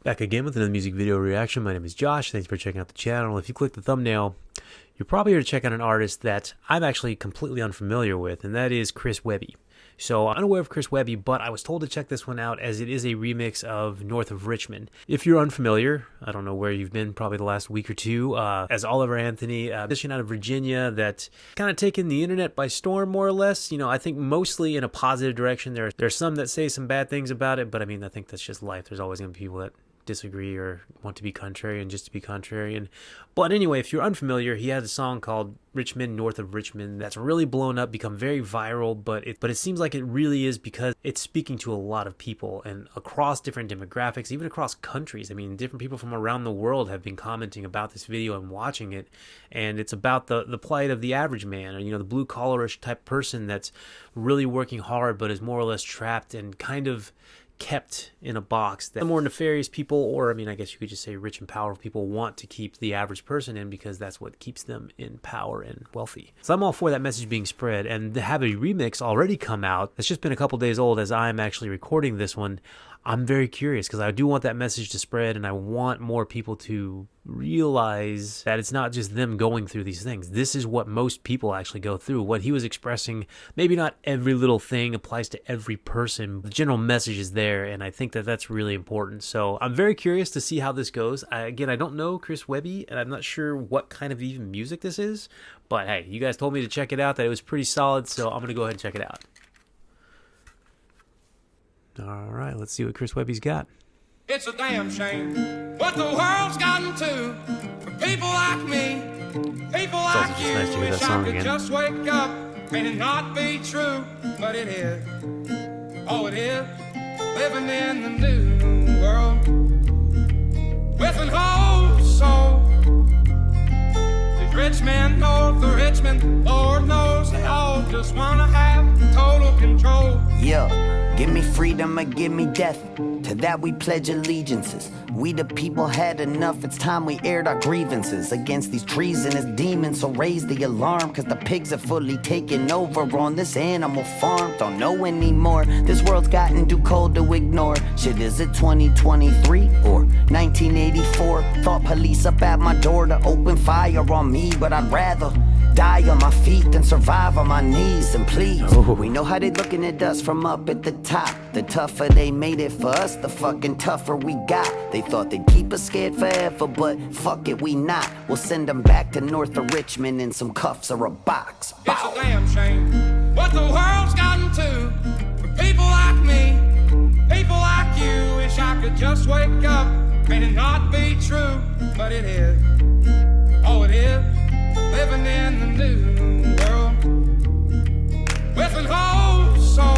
Back again with another music video reaction. My name is Josh. Thanks for checking out the channel. If you click the thumbnail, you're probably here to check out an artist that I'm actually completely unfamiliar with, and that is Webby. So I'm unaware of Webby, but I was told to check this one out as it is a remix of North of Richmond. If you're unfamiliar, I don't know where you've been probably the last week or two, as Oliver Anthony, a musician out of Virginia that kind of taken the internet by storm, more or less. You know, I think mostly in a positive direction. There's some that say some bad things about it, but I mean, I think that's just life. There's always going to be people that disagree or want to be contrarian just to be contrarian. But anyway, if you're unfamiliar, he has a song called Richmond, North of Richmond that's really blown up, become very viral, but it seems like it really is because it's speaking to a lot of people and across different demographics, even across countries. I mean, different people from around the world have been commenting about this video and watching it, and it's about the plight of the average man, or, you know, the blue-collarish type person that's really working hard but is more or less trapped and kind of kept in a box that more nefarious people, or I mean, I guess you could just say rich and powerful people, want to keep the average person in because that's what keeps them in power and wealthy. So I'm all for that message being spread, and to have a remix already come out that's just been a couple days old as I'm actually recording this one, I'm very curious because I do want that message to spread, and I want more people to realize that it's not just them going through these things. This is what most people actually go through. What he was expressing, maybe not every little thing applies to every person. The general message is there, and I think that that's really important. So I'm very curious to see how this goes. Again, I don't know Webby, and I'm not sure what kind of even music this is, but hey, you guys told me to check it out, that it was pretty solid, so I'm going to go ahead and check it out. All right, let's see what Webby's got. It's a damn shame what the world's gotten to for people like me, people like you. Nice to hear that Wish I song could again. just wake up and it not be true, but it is. Oh, it is. Living in the new world with an whole soul. These rich men north of Richmond, Lord knows they all just wanna have total control. Yeah, give me freedom or give me death. To that we pledge allegiances. We the people had enough, it's time we aired our grievances against these treasonous demons. So raise the alarm, cause the pigs are fully taken over on this animal farm. Don't know anymore, this world's gotten too cold to ignore. Shit, is it 2023 or 1984? Thought police up at my door to open fire on me, but I'd rather die on my feet than survive on my knees. And please, we know how they looking at us from up at the top. The tougher they made it for us, the fucking tougher we got. They thought they'd keep us scared forever, but fuck it, we not. We'll send them back to North of Richmond in some cuffs or a box. It's a damn shame what the world's gotten to for people like me, people like you. Wish I could just wake up and it not be true, but it is. Oh, it is. Living in the new world with an whole soul.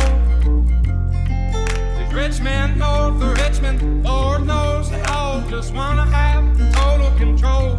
These rich men north of Richmond, Lord knows they all just wanna have total control.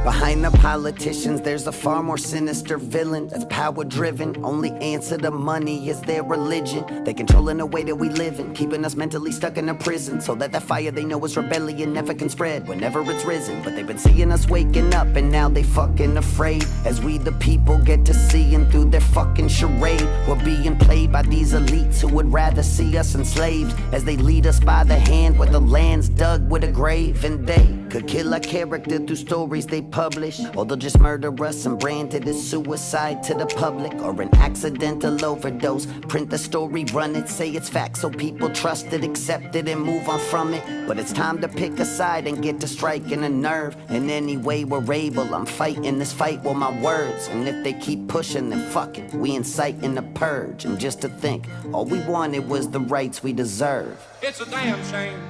Behind the politicians, there's a far more sinister villain that's power-driven. Only answer to money is their religion. They controlling the way that we live in, keeping us mentally stuck in a prison, so that the fire they know is rebellion never can spread whenever it's risen. But they've been seeing us waking up, and now they fucking afraid. As we the people get to seeing through their fucking charade. We're being played by these elites who would rather see us enslaved, as they lead us by the hand where the land's dug with a grave. And they could kill our character through stories they publish, or they'll just murder us and brand it as suicide to the public, or an accidental overdose. Print the story, run it, say it's fact so people trust it, accept it, and move on from it. But it's time to pick a side and get to striking a nerve. In any way we're able, I'm fighting this fight with my words. And if they keep pushing, then fuck it, we inciting the purge. And just to think, all we wanted was the rights we deserve. It's a damn shame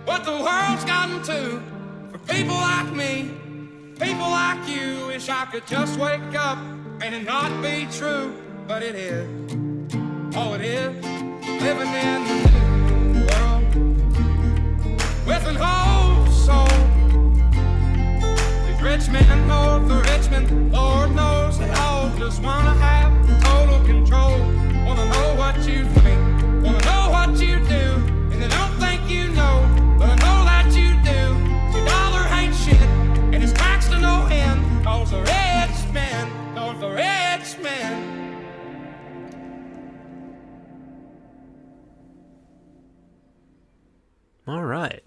what the world's gotten to for people like me, people like you. Wish I could just wake up and it not be true, but it is. Oh, it is. Living in the new world with an whole soul. These rich men north of Richmond, Lord knows they all just wanna have total control. Wanna know what you think, wanna know what you do, and they don't think you know, but I know that you do. Your dollar ain't shit, and it's taxed to no end. Cause the rich man, cause the rich man. All right.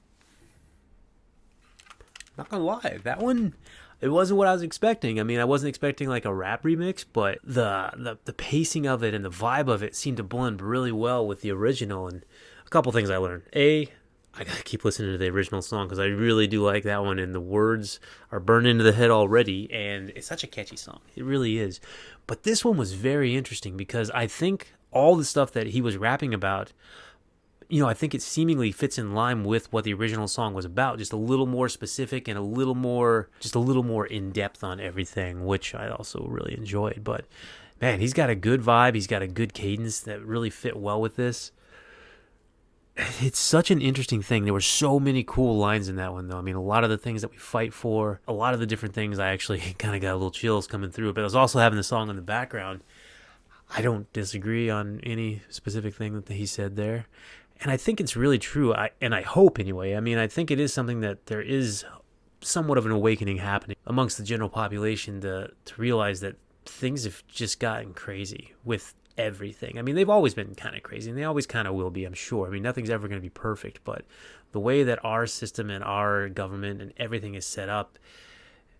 gonna lie, that one, it wasn't what I was expecting. I mean, I wasn't expecting like a rap remix, but the pacing of it and the vibe of it seemed to blend really well with the original. And a couple things I learned. I gotta keep listening to the original song because I really do like that one, and the words are burned into the head already, and it's such a catchy song. It really is. But this one was very interesting because I think all the stuff that he was rapping about, I think it seemingly fits in line with what the original song was about, just a little more specific and a little more in depth on everything, which I also really enjoyed. But man, he's got a good vibe. He's got a good cadence that really fit well with this. It's such an interesting thing. There were so many cool lines in that one, though. I mean, a lot of the things that we fight for, a lot of the different things, I actually kind of got a little chills coming through. But I was also having the song in the background. I don't disagree on any specific thing that he said there. And I think it's really true. I hope, anyway. I mean, I think it is something that there is somewhat of an awakening happening amongst the general population to realize that things have just gotten crazy with everything. I mean, they've always been kind of crazy, and they always kind of will be, I'm sure. I mean, nothing's ever going to be perfect, but the way that our system and our government and everything is set up,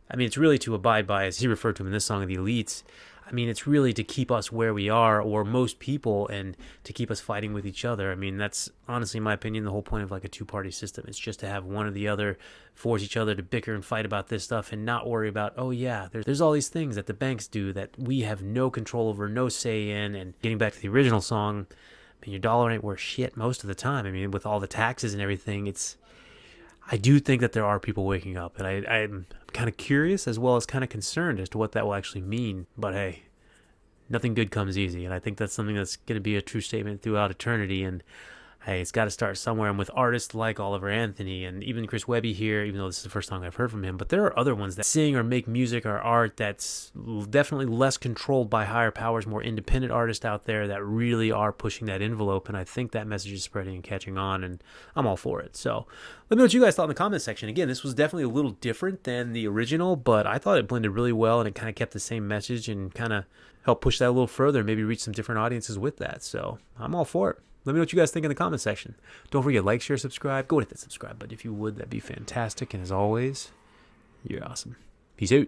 I mean, it's really to abide by, as he referred to him in this song, the elites. I mean, it's really to keep us where we are, or most people, and to keep us fighting with each other. I mean, that's honestly, in my opinion, the whole point of like a two-party system. It's just to have one or the other force each other to bicker and fight about this stuff and not worry about, oh yeah, there's all these things that the banks do that we have no control over, no say in. And getting back to the original song, I mean, your dollar ain't worth shit most of the time. I mean, with all the taxes and everything, I do think that there are people waking up, and I'm kind of curious as well as kind of concerned as to what that will actually mean. But hey, nothing good comes easy, and I think that's something that's going to be a true statement throughout eternity. And hey, it's got to start somewhere. And with artists like Oliver Anthony and even Chris Webby here, even though this is the first time I've heard from him, but there are other ones that sing or make music or art that's definitely less controlled by higher powers, more independent artists out there that really are pushing that envelope. And I think that message is spreading and catching on, and I'm all for it. So let me know what you guys thought in the comment section. Again, this was definitely a little different than the original, but I thought it blended really well, and it kind of kept the same message and kind of helped push that a little further and maybe reach some different audiences with that. So I'm all for it. Let me know what you guys think in the comment section. Don't forget, like, share, subscribe. Go hit that subscribe button if you would. That'd be fantastic. And as always, you're awesome. Peace out.